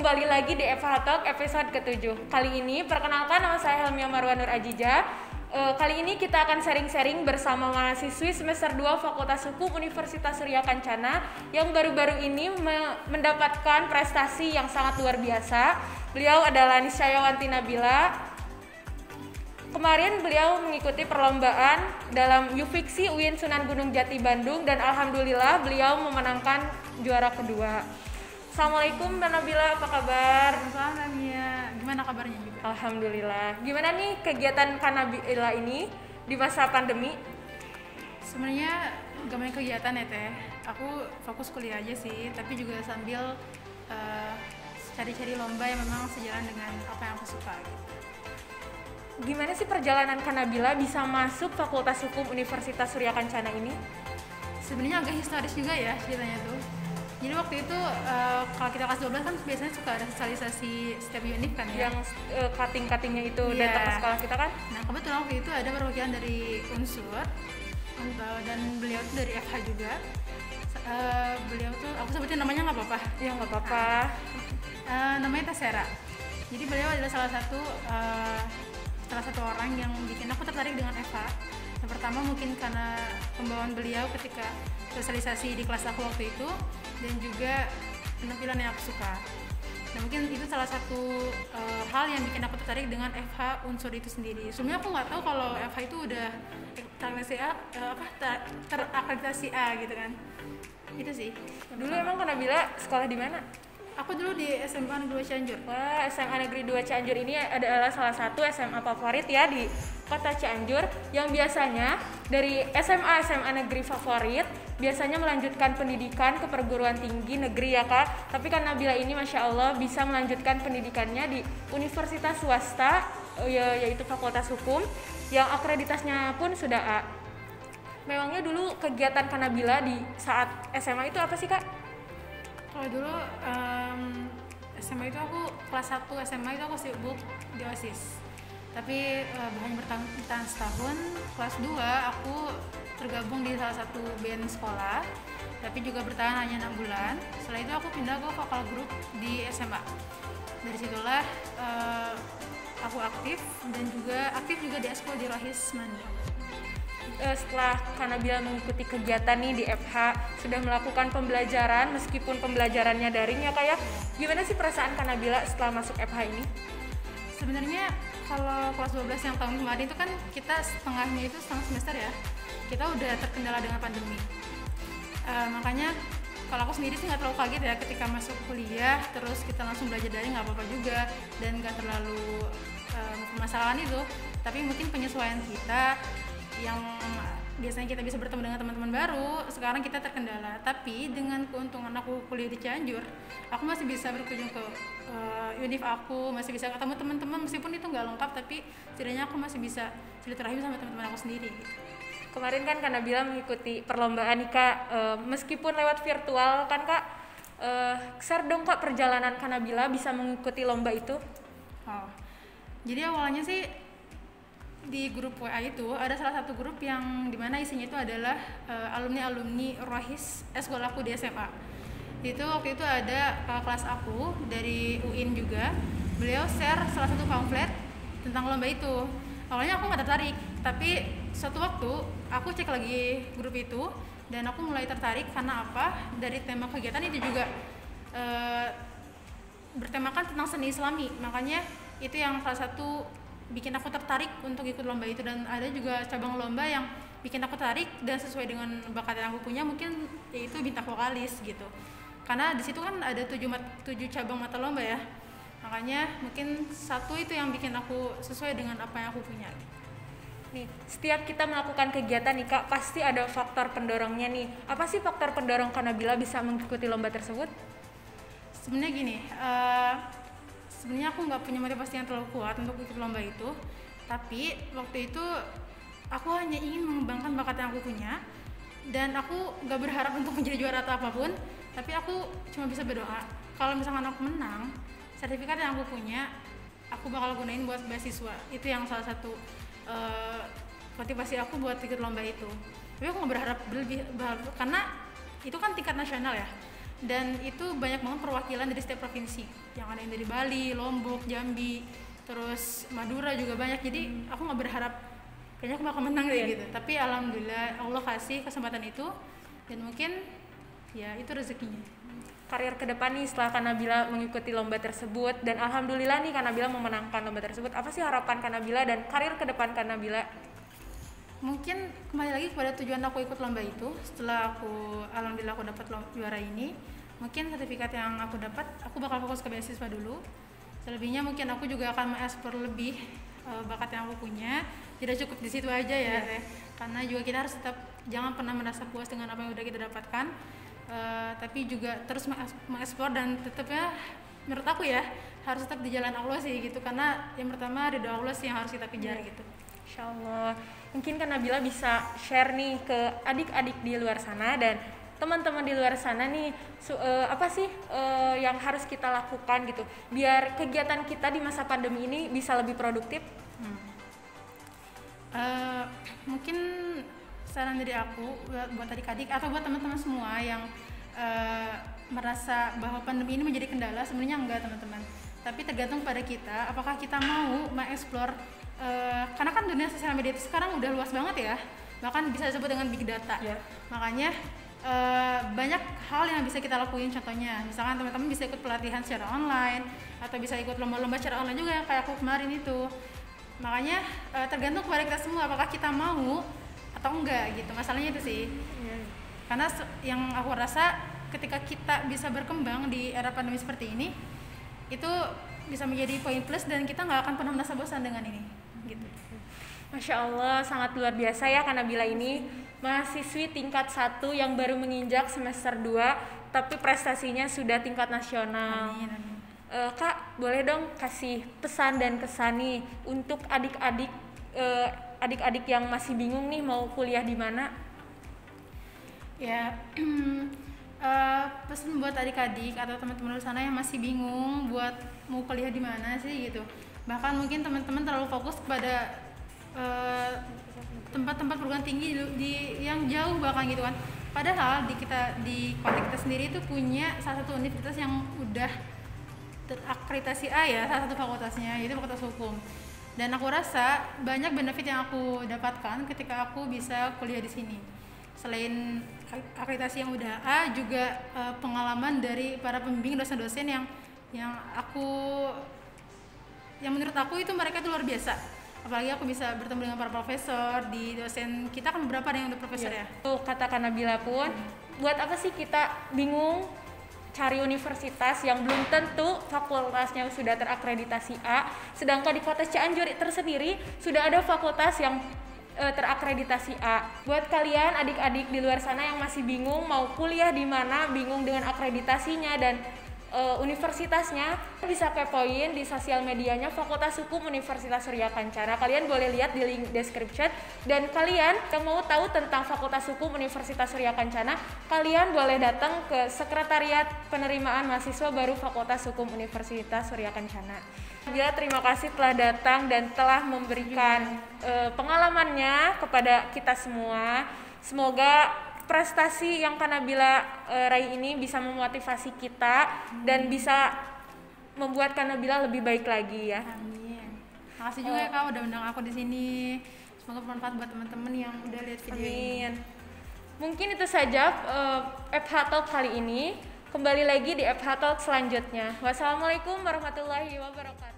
kembali lagi di FH Talk episode ke-7. Kali ini perkenalkan, nama saya Helmia Marwan Nur Ajija. Kali ini kita akan sharing-sharing bersama mahasiswi semester 2 Fakultas Hukum Universitas Surya Kencana yang baru-baru ini mendapatkan prestasi yang sangat luar biasa. Beliau adalah Nisyawanti Nabila. Kemarin beliau mengikuti perlombaan dalam UFIKSI UIN Sunan Gunung Jati Bandung dan alhamdulillah beliau memenangkan juara kedua. Assalamualaikum Mbak Nabila, apa kabar? Assalamualaikum Nabila, gimana kabarnya juga? Alhamdulillah. Gimana nih kegiatan Kak Nabila ini di masa pandemi? Sebenarnya gak banyak kegiatan ya Teh. Aku fokus kuliah aja sih, tapi juga sambil cari-cari lomba yang memang sejalan dengan apa yang aku suka gitu. Gimana sih perjalanan Kak Nabila bisa masuk Fakultas Hukum Universitas Surya Kencana ini? Sebenarnya agak historis juga ya ceritanya tuh. Jadi waktu itu kalau kita kelas 12 kan biasanya suka ada sosialisasi setiap univ kan ya. Yang cutting-cuttingnya itu Iya. datang ke sekolah kita kan? Nah kebetulan waktu itu ada perwakilan dari Unsur dan beliau tuh dari FH juga. Beliau tuh, aku sebutin namanya nggak apa-apa? Ya nggak apa-apa. Namanya Tasera. Jadi beliau adalah salah satu orang yang bikin aku tertarik dengan FH. Yang pertama mungkin karena pembawaan beliau ketika sosialisasi di kelas aku waktu itu, dan juga penampilan yang aku suka. Nah mungkin itu salah satu hal yang bikin aku tertarik dengan FH Unsur itu sendiri. Sebelumnya aku nggak tahu kalau FH itu udah terakreditasi A gitu kan. Itu sih. Dulu emang Kak Nabila sekolah di mana? Aku dulu di SMA Negeri 2 Cianjur. Wah, SMA Negeri 2 Cianjur ini adalah salah satu SMA favorit ya di kota Cianjur, yang biasanya dari SMA Negeri favorit biasanya melanjutkan pendidikan ke perguruan tinggi negeri ya Kak. Tapi kan Nabila ini Masya Allah bisa melanjutkan pendidikannya di universitas swasta, yaitu Fakultas Hukum, yang akreditasnya pun sudah A. Memangnya dulu kegiatan Kak Nabila di saat SMA itu apa sih Kak? Kalau dulu SMA itu aku kelas 1 SMA itu aku sibuk di OSIS. Tapi hanya bertahan setahun. Kelas 2 aku tergabung di salah satu band sekolah, tapi juga bertahan hanya 6 bulan. Setelah itu aku pindah ke vokal grup di SMA. Dari situlah aku aktif juga di Eskul di Rohis Manda. Setelah Kak Nabila mengikuti kegiatan nih di FH, sudah melakukan pembelajaran meskipun pembelajarannya daring ya Kak ya. Gimana sih perasaan Kak Nabila setelah masuk FH ini? Sebenarnya kalau kelas 12 yang tahun kemarin itu kan kita setengah semester ya, kita udah terkendala dengan pandemi. Makanya kalau aku sendiri sih nggak terlalu kaget ya ketika masuk kuliah terus kita langsung belajar daring, nggak apa-apa juga dan nggak terlalu permasalahan itu. Tapi mungkin penyesuaian kita yang biasanya kita bisa bertemu dengan teman-teman baru, sekarang kita terkendala. Tapi dengan keuntungan aku kuliah di Cianjur, aku masih bisa berkunjung ke univ aku, masih bisa ketemu teman-teman meskipun itu nggak lengkap, tapi setidaknya aku masih bisa silaturahmi sama teman-teman aku sendiri. Kemarin kan Kak Nabila mengikuti perlombaan nih Kak, meskipun lewat virtual kan Kak, share dong Kak perjalanan Kak Nabila bisa mengikuti lomba itu. Jadi awalnya sih di grup WA itu ada salah satu grup yang dimana isinya itu adalah alumni Rohis sekolah aku di SMA. Itu waktu itu ada kelas aku dari UIN juga, beliau share salah satu pamflet tentang lomba itu. Awalnya aku nggak tertarik, tapi suatu waktu aku cek lagi grup itu dan aku mulai tertarik karena apa? Dari tema kegiatan itu juga bertemakan tentang seni Islami, makanya itu yang salah satu bikin aku tertarik untuk ikut lomba itu. Dan ada juga cabang lomba yang bikin aku tertarik dan sesuai dengan bakat yang aku punya, mungkin yaitu bintang vokalis gitu. Karena di situ kan ada 7 cabang mata lomba ya. Makanya mungkin satu itu yang bikin aku sesuai dengan apa yang aku punya. Nih, setiap kita melakukan kegiatan nih Kak, pasti ada faktor pendorongnya nih. Apa sih faktor pendorong Kak Nabila bisa mengikuti lomba tersebut? Sebenarnya gini, sebenarnya aku nggak punya motivasi yang terlalu kuat untuk ikut lomba itu, tapi waktu itu aku hanya ingin mengembangkan bakat yang aku punya dan aku nggak berharap untuk menjadi juara atau apapun, tapi aku cuma bisa berdoa kalau misalkan aku menang, sertifikat yang aku punya aku bakal gunain buat beasiswa. Itu yang salah satu motivasi aku buat ikut lomba itu. Tapi aku nggak berharap berlebih karena itu kan tingkat nasional ya. dan itu banyak banget perwakilan dari setiap provinsi, yang ada yang dari Bali, Lombok, Jambi, terus Madura juga banyak. Jadi aku nggak berharap kayaknya aku bakal menang deh gitu, tapi alhamdulillah Allah kasih kesempatan itu, dan mungkin ya itu rezekinya. Karir ke depan nih setelah Kak Nabila mengikuti lomba tersebut dan alhamdulillah nih Kak Nabila memenangkan lomba tersebut, apa sih harapan Kak Nabila dan karir ke depan Kak Nabila? Mungkin kembali lagi kepada tujuan aku ikut lomba itu. Setelah alhamdulillah aku dapat juara ini, mungkin sertifikat yang aku dapat, aku bakal fokus ke beasiswa dulu. Selebihnya mungkin aku juga akan mengeksplor lebih bakat yang aku punya. Tidak cukup di situ aja ya, karena juga kita harus tetap jangan pernah merasa puas dengan apa yang udah kita dapatkan, tapi juga terus mengeksplor, dan tetapnya menurut aku ya harus tetap di jalan Allah sih gitu, karena yang pertama ridho Allah sih yang harus kita kejar gitu. Insyaallah. Mungkin Kak Nabila bisa share nih ke adik-adik di luar sana dan teman-teman di luar sana nih, apa sih yang harus kita lakukan gitu biar kegiatan kita di masa pandemi ini bisa lebih produktif? Mungkin saran dari aku buat adik-adik atau buat teman-teman semua yang merasa bahwa pandemi ini menjadi kendala, sebenarnya enggak teman-teman, tapi tergantung pada kita apakah kita mau mengeksplor, karena kan dunia sosial media itu sekarang udah luas banget ya, bahkan bisa disebut dengan big data. Makanya banyak hal yang bisa kita lakuin. Contohnya misalkan teman-teman bisa ikut pelatihan secara online atau bisa ikut lomba-lomba secara online juga kayak aku kemarin itu. Makanya tergantung kepada kita semua apakah kita mau atau enggak gitu, masalahnya itu sih. Karena yang aku rasa ketika kita bisa berkembang di era pandemi seperti ini, itu bisa menjadi poin plus dan kita nggak akan pernah merasa bosan dengan ini gitu. Masya Allah, sangat luar biasa ya Kak Nabila ini, mahasiswi tingkat 1 yang baru menginjak semester 2 tapi prestasinya sudah tingkat nasional. Amin. Kak, boleh dong kasih pesan dan kesan nih untuk adik-adik adik-adik yang masih bingung nih mau kuliah di mana? Ya, pesan buat adik-adik atau teman-teman di sana yang masih bingung buat mau kuliah di mana sih gitu. Bahkan mungkin teman-teman terlalu fokus pada tempat-tempat perguruan tinggi di yang jauh bahkan gitu kan. Padahal di kota kita sendiri itu punya salah satu universitas yang udah terakreditasi A ya, salah satu fakultasnya, yaitu Fakultas Hukum. Dan aku rasa banyak benefit yang aku dapatkan ketika aku bisa kuliah di sini. Selain akreditasi yang udah A, juga pengalaman dari para pembimbing dosen-dosen yang menurut aku itu mereka itu luar biasa. Apalagi aku bisa bertemu dengan para profesor, di dosen kita kan beberapa ada yang udah profesor ya. Tuh kata Kak Nabila pun, buat apa sih kita bingung cari universitas yang belum tentu fakultasnya sudah terakreditasi A, sedangkan di kota Cianjur tersendiri sudah ada fakultas yang terakreditasi A. Buat kalian adik-adik di luar sana yang masih bingung mau kuliah di mana, bingung dengan akreditasinya dan universitasnya, bisa kepoin di sosial medianya Fakultas Hukum Universitas Surya Kencana. Kalian boleh lihat di link description. Dan kalian yang mau tahu tentang Fakultas Hukum Universitas Surya Kencana, kalian boleh datang ke Sekretariat Penerimaan Mahasiswa Baru Fakultas Hukum Universitas Surya Kencana. Bila terima kasih telah datang dan telah memberikan pengalamannya kepada kita semua. Semoga prestasi yang Kak Nabila raih ini bisa memotivasi kita dan bisa membuat Kak Nabila lebih baik lagi ya. Amin. Makasih juga ya Kak udah undang aku di sini. Semoga bermanfaat buat teman-teman yang udah lihat video ini. Mungkin itu saja FH Talk kali ini. Kembali lagi di FH Talk selanjutnya. Wassalamualaikum warahmatullahi wabarakatuh.